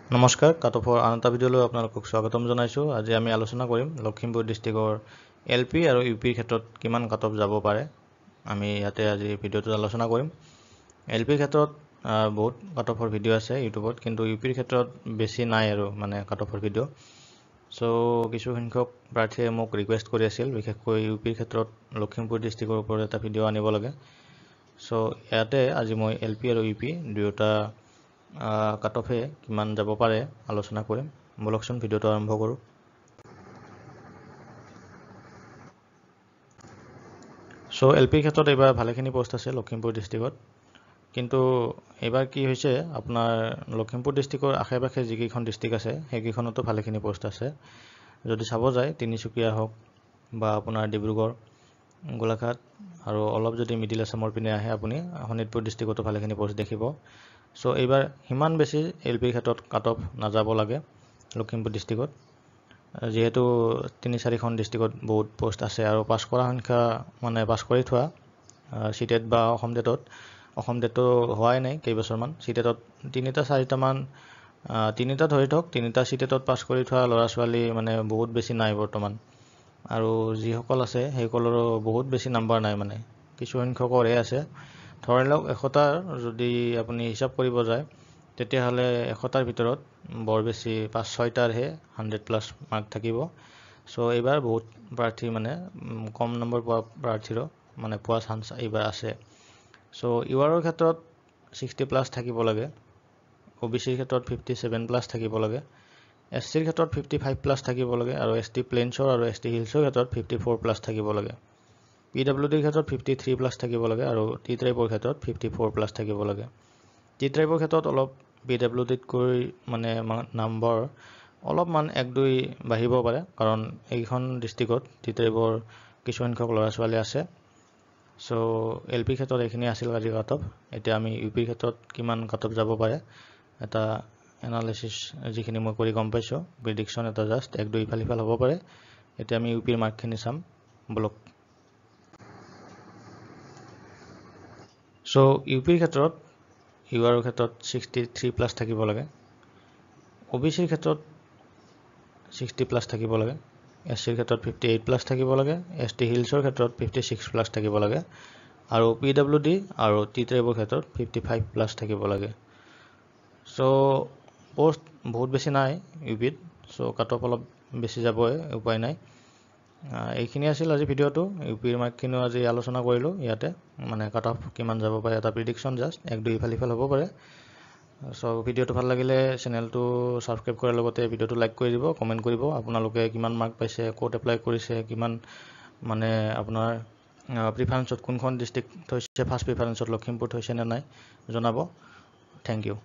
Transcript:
নমস্কাৰ কাটঅফৰ আন এটা ভিডিঅ'লৈ আপোনালোকক স্বাগতম জনাইছোঁ। আজি আমি আলোচনা কৰিম লখিমপুৰ ডিষ্ট্ৰিক্টৰ এলপি আৰু ইউপিৰ ক্ষেত্ৰত কিমান কাটঅফ যাব পাৰে। আমি ইয়াতে আজি ভিডিঅ'টোত আলোচনা কৰিম। এলপিৰ ক্ষেত্ৰত বহুত কাটঅফৰ ভিডিঅ' আছে ইউটিউবত, কিন্তু ইউপিৰ ক্ষেত্ৰত বেছি নাই আৰু মানে কাটঅফৰ ভিডিঅ'। চ' কিছু সংখ্যক প্ৰাৰ্থীয়ে মোক ৰিকুৱেষ্ট কৰি আছিল, বিশেষকৈ ইউপিৰ ক্ষেত্ৰত লখিমপুৰ ডিষ্ট্ৰিক্টৰ ওপৰত এটা ভিডিঅ' আনিব লাগে। চ' ইয়াতে আজি মই এলপি আৰু ইউপি দুয়োটা কাটঅফে কিমান যাব পাৰে আলোচনা কৰিম। বলকচোন ভিডিঅ'টো আৰম্ভ কৰোঁ। চ' এলপিৰ ক্ষেত্ৰত এইবাৰ ভালেখিনি পোষ্ট আছে লখিমপুৰ ডিষ্ট্ৰিক্টত, কিন্তু এইবাৰ কি হৈছে, আপোনাৰ লখিমপুৰ ডিষ্ট্ৰিক্টৰ আশে পাশে যিকেইখন ডিষ্ট্ৰিক্ট আছে সেইকেইখনতো ভালেখিনি পোষ্ট আছে। যদি চাব যায় তিনিচুকীয়া হওক বা আপোনাৰ ডিব্ৰুগড়, গোলাঘাট আৰু অলপ যদি মিডিল আছামৰ পিনে আহে আপুনি শোণিতপুৰ ডিষ্ট্ৰিক্টতো ভালেখিনি পোষ্ট দেখিব। চ' এইবাৰ সিমান বেছি এলপিৰ ক্ষেত্ৰত কাটঅফ নাযাব লাগে লখিমপুৰ ডিষ্ট্ৰিক্টত, যিহেতু ৩-৪খন ডিষ্ট্ৰিক্টত বহুত পোষ্ট আছে আৰু পাছ কৰা সংখ্যা মানে পাছ কৰি থোৱা চিটেট বা অসম টেটটো হোৱাই নাই কেইবছৰমান। চিটেটত ৩-৪টামান, ৩টা ধৰি থওক, 3টা চিটেটত পাছ কৰি থোৱা ল'ৰা ছোৱালী মানে বহুত বেছি নাই বৰ্তমান, আৰু যিসকল আছে সেইসকলৰো বহুত বেছি নাম্বাৰ নাই, মানে কিছু সংখ্যকৰহে আছে। ধৰি লওক 100টাৰ যদি আপুনি হিচাপ কৰিব যায় তেতিয়াহ'লে 100টাৰ ভিতৰত বৰ বেছি 5-6টাৰহে 100+ মাৰ্ক থাকিব। চ' এইবাৰ বহুত প্ৰাৰ্থী মানে কম নম্বৰ পোৱা প্ৰাৰ্থীৰো মানে পোৱা চান্স এইবাৰ আছে। চ' ইউআৰৰ ক্ষেত্ৰত 60+ থাকিব লাগে, OBCৰ ক্ষেত্ৰত 57+ থাকিব লাগে, SCৰ ক্ষেত্ৰত 55+ থাকিব লাগে, আৰু ST প্লেইনছৰ আৰু ST হিলছৰ ক্ষেত্ৰত 54+ থাকিব লাগে। PWDৰ ক্ষেত্ৰত 53+ থাকিব লাগে, আৰু টি ট্ৰাইবৰ ক্ষেত্ৰত 54+ থাকিব লাগে। টি ট্ৰাইবৰ ক্ষেত্ৰত অলপ PWDতকৈ মানে নম্বৰ অলপমান 1-2 বাঢ়িব পাৰে, কাৰণ এইখন ডিষ্ট্ৰিক্টত টি ট্ৰাইবৰ কিছু সংখ্যক ল'ৰা ছোৱালী আছে। চ' এলপিৰ ক্ষেত্ৰত এইখিনি আছিল আজি কাটঅফ। এতিয়া আমি ইউপিৰ ক্ষেত্ৰত কিমান কাটঅফ যাব পাৰে এটা এনালাইচিছ যিখিনি মই কৰি গম পাইছোঁ, প্ৰিডিকশ্যন এটা জাষ্ট 1-2 ইফাল সিফাল হ'ব পাৰে। এতিয়া আমি ইউপিৰ মাৰ্কখিনি চাম, বলক। চ' ইউপিৰ ক্ষেত্ৰত ইউআৰৰ ক্ষেত্ৰত 63+ থাকিব লাগে, OBCৰ ক্ষেত্ৰত 60+ থাকিব লাগে, SCৰ ক্ষেত্ৰত 58+ থাকিব লাগে, ST হিলছৰ ক্ষেত্ৰত 56+ থাকিব লাগে, আৰু PWD আৰু টি ট্ৰাইবৰ ক্ষেত্ৰত 55+ থাকিব লাগে। চ' পোষ্ট বহুত বেছি নাই ইউপিত, চ' কাটঅফ অলপ বেছি যাবই, উপায় নাই। এইখিনি আছিল আজি ভিডিঅ'টো। ইউপিৰ মাৰ্কখিনিও আজি আলোচনা কৰিলোঁ ইয়াতে, মানে কাটঅফ কিমান যাব পাৰে এটা প্ৰিডিকশ্যন জাষ্ট 1-2 ইফাল সিফাল হ'ব পাৰে। চ' ভিডিঅ'টো ভাল লাগিলে চেনেলটো ছাবস্ক্ৰাইব কৰাৰ লগতে ভিডিঅ'টো লাইক কৰি দিব, কমেণ্ট কৰিব আপোনালোকে কিমান মাৰ্ক পাইছে, ক'ত এপ্লাই কৰিছে, কিমান মানে আপোনাৰ প্ৰিফাৰেঞ্চত কোনখন ডিষ্ট্ৰিক্ট থৈছে, ফাৰ্ষ্ট প্ৰিফাৰেঞ্চত লখিমপুৰ থৈছে নে নাই জনাব। Thank U.